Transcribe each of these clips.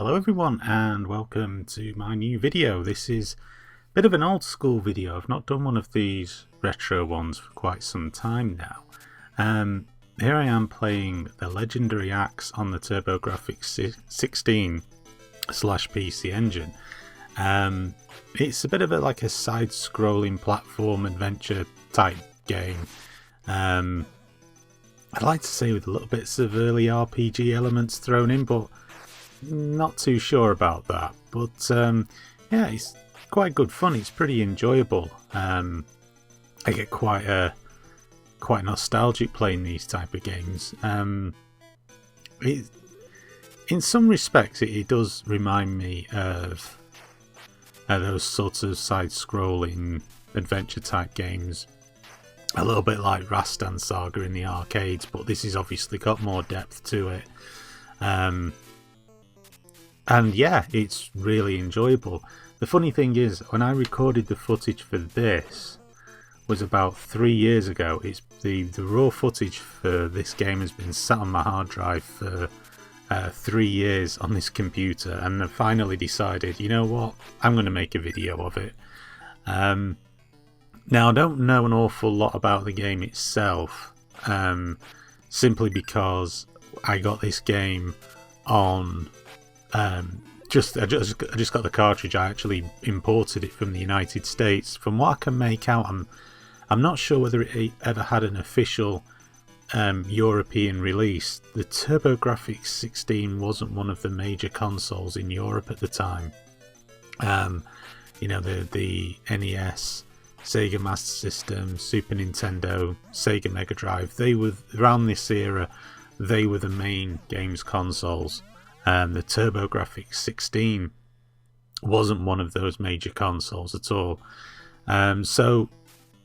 Hello everyone and welcome to my new video. This is a bit of an old school video. I've not done one of these retro ones for quite some time now. Here I am playing the legendary Axe on the Turbo Grafx 16/PC engine. It's a bit of like a side-scrolling platform adventure type game. I'd like to say with a little bits of early RPG elements thrown in, but not too sure about that. But yeah, it's quite good fun. It's pretty enjoyable. I get quite nostalgic playing these type of games. In some respects, it does remind me of those sorts of side-scrolling adventure type games. A little bit like Rastan Saga in the arcades, but this has obviously got more depth to it. And yeah, it's really enjoyable. The funny thing is, when I recorded the footage for this was about 3 years ago. It's the raw footage for this game has been sat on my hard drive for 3 years on this computer, and I finally decided, you know what, I'm going to make a video of it. Now, I don't know an awful lot about the game itself, simply because I got this game on I just got the cartridge. I actually imported it from the United States. From what I can make out, I'm not sure whether it ever had an official European release. The Turbo Grafx 16 wasn't one of the major consoles in Europe at the time. You know, the NES, Sega Master System, Super Nintendo, Sega Mega Drive, they were around this era. They were the main games consoles. The Turbo Grafx 16 wasn't one of those major consoles at all. So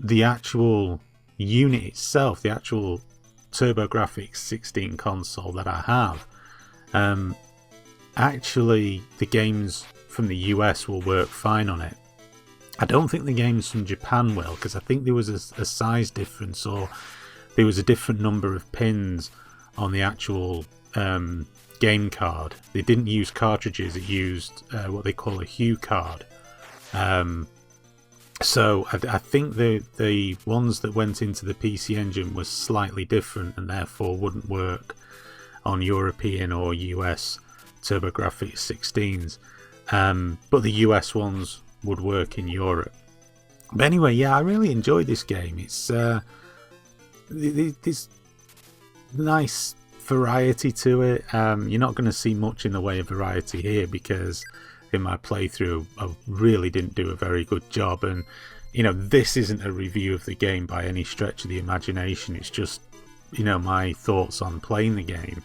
the actual unit itself, the actual Turbo Grafx 16 console that I have, actually the games from the US will work fine on it. I don't think the games from Japan will, because I think there was a size difference, or there was a different number of pins on the actual game card. They didn't use cartridges, it used what they call a hue card. So I think the ones that went into the PC Engine were slightly different and therefore wouldn't work on European or US Turbo Grafx 16s, but the US ones would work in Europe. But anyway, yeah, I really enjoyed this game. It's this nice variety to it. You're not going to see much in the way of variety here, because in my playthrough I really didn't do a very good job, and you know, this isn't a review of the game by any stretch of the imagination. It's just, you know, my thoughts on playing the game.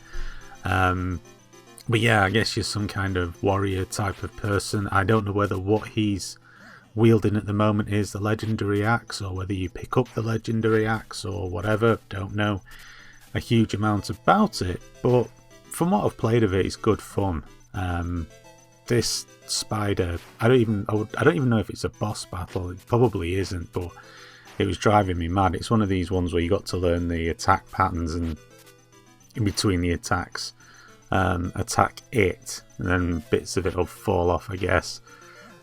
But yeah, I guess you're some kind of warrior type of person. I don't know whether what he's wielding at the moment is the legendary axe, or whether you pick up the legendary axe or whatever. Don't know a huge amount about it, but from what I've played of it, it's good fun. This spider, I don't even know if it's a boss battle. It probably isn't, but it was driving me mad. It's one of these ones where you got to learn the attack patterns, and in between the attacks, attack it, and then bits of it will fall off, I guess.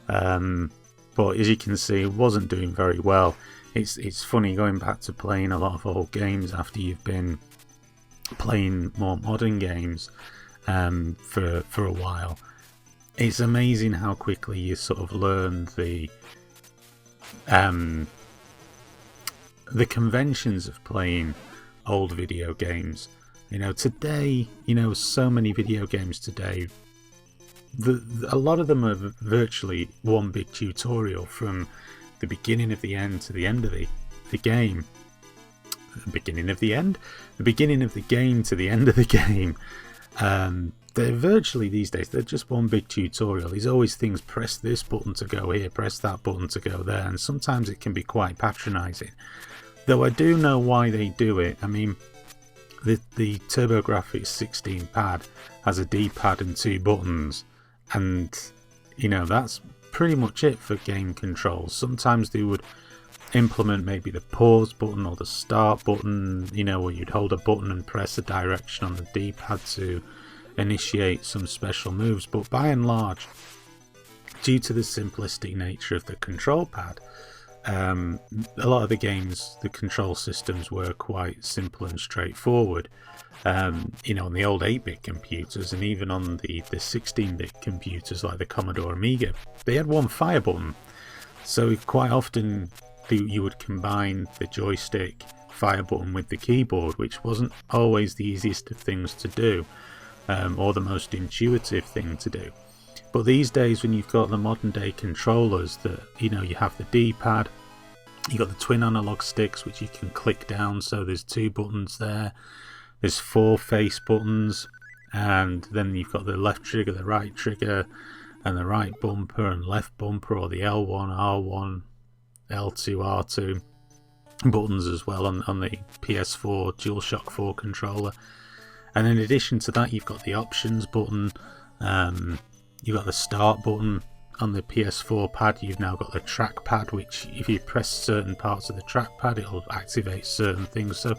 But as you can see, it wasn't doing very well. It's funny going back to playing a lot of old games after you've been playing more modern games for a while. It's amazing how quickly you sort of learn the conventions of playing old video games. You know, today, you know, so many video games today, a lot of them are virtually one big tutorial from the beginning of the end to the end of the game. The beginning of the game to the end of the game. They're virtually, these days, they're just one big tutorial. There's always things, press this button to go here, press that button to go there, and sometimes it can be quite patronising. Though I do know why they do it. I mean, the Turbo Grafx 16 pad has a D-pad and 2 buttons, and you know, that's pretty much it for game controls. Sometimes they would implement maybe the pause button or the start button, you know, where you'd hold a button and press a direction on the D-pad to initiate some special moves, but by and large, due to the simplistic nature of the control pad, a lot of the games, the control systems were quite simple and straightforward. You know, on the old 8-bit computers, and even on the 16-bit computers like the Commodore Amiga, they had one fire button. So quite often you would combine the joystick fire button with the keyboard, which wasn't always the easiest of things to do, or the most intuitive thing to do. But these days, when you've got the modern day controllers, that, you know, you have the D-pad, you got the twin analog sticks which you can click down, so there's 2 buttons there, there's 4 face buttons, and then you've got the left trigger, the right trigger, and the right bumper and left bumper, or the L1, R1, L2, R2 buttons as well on the PS4 DualShock 4 controller. And in addition to that, you've got the options button, you've got the start button on the PS4 pad. You've now got the trackpad, which if you press certain parts of the trackpad, it'll activate certain things. So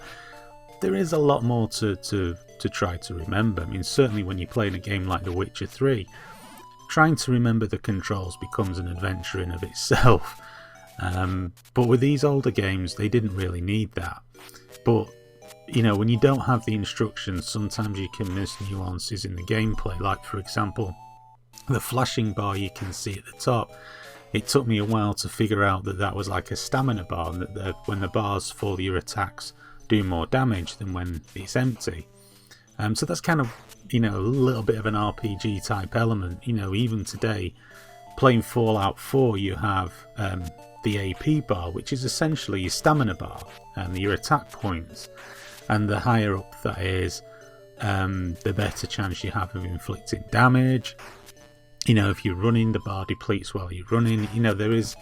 there is a lot more to try to remember. I mean, certainly when you're playing a game like The Witcher 3, trying to remember the controls becomes an adventure in of itself. But with these older games, they didn't really need that. But, you know, when you don't have the instructions, sometimes you can miss nuances in the gameplay. Like, for example, the flashing bar you can see at the top. It took me a while to figure out that that was like a stamina bar, and that when the bars full, your attacks do more damage than when it's empty. So that's kind of, you know, a little bit of an RPG type element. You know, even today, playing Fallout 4, you have the AP bar, which is essentially your stamina bar and your attack points. And the higher up that is, the better chance you have of inflicting damage. You know, if you're running, the bar depletes while you're running. You know, there is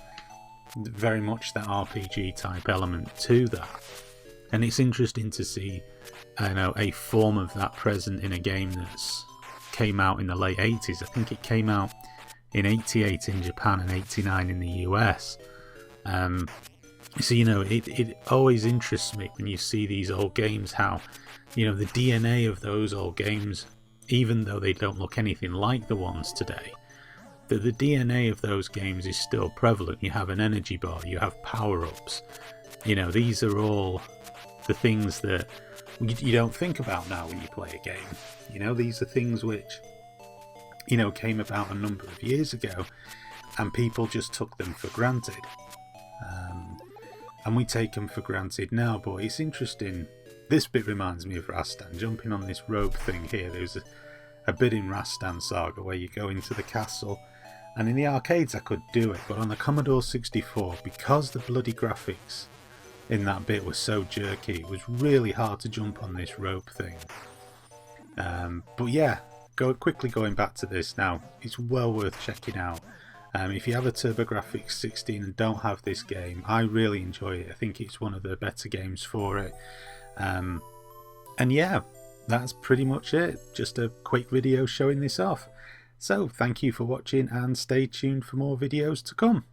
very much that RPG type element to that. And it's interesting to see, you know, a form of that present in a game that's came out in the late 80s. I think it came out in 88 in Japan and 89 in the US. So, you know, it always interests me when you see these old games, how, you know, the DNA of those old games, even though they don't look anything like the ones today, that the DNA of those games is still prevalent. You have an energy bar, you have power-ups. You know, these are all the things that you don't think about now when you play a game. You know, these are things which, you know, came about a number of years ago, and people just took them for granted. And we take them for granted now, but it's interesting. This bit reminds me of Rastan, jumping on this rope thing here. There's a bit in Rastan Saga where you go into the castle, and in the arcades I could do it, but on the Commodore 64, because the bloody graphics in that bit were so jerky, it was really hard to jump on this rope thing. But yeah, quickly going back to this now, it's well worth checking out. If you have a Turbo Grafx 16 and don't have this game, I really enjoy it. I think it's one of the better games for it. And yeah, that's pretty much it. Just a quick video showing this off. So thank you for watching, and stay tuned for more videos to come.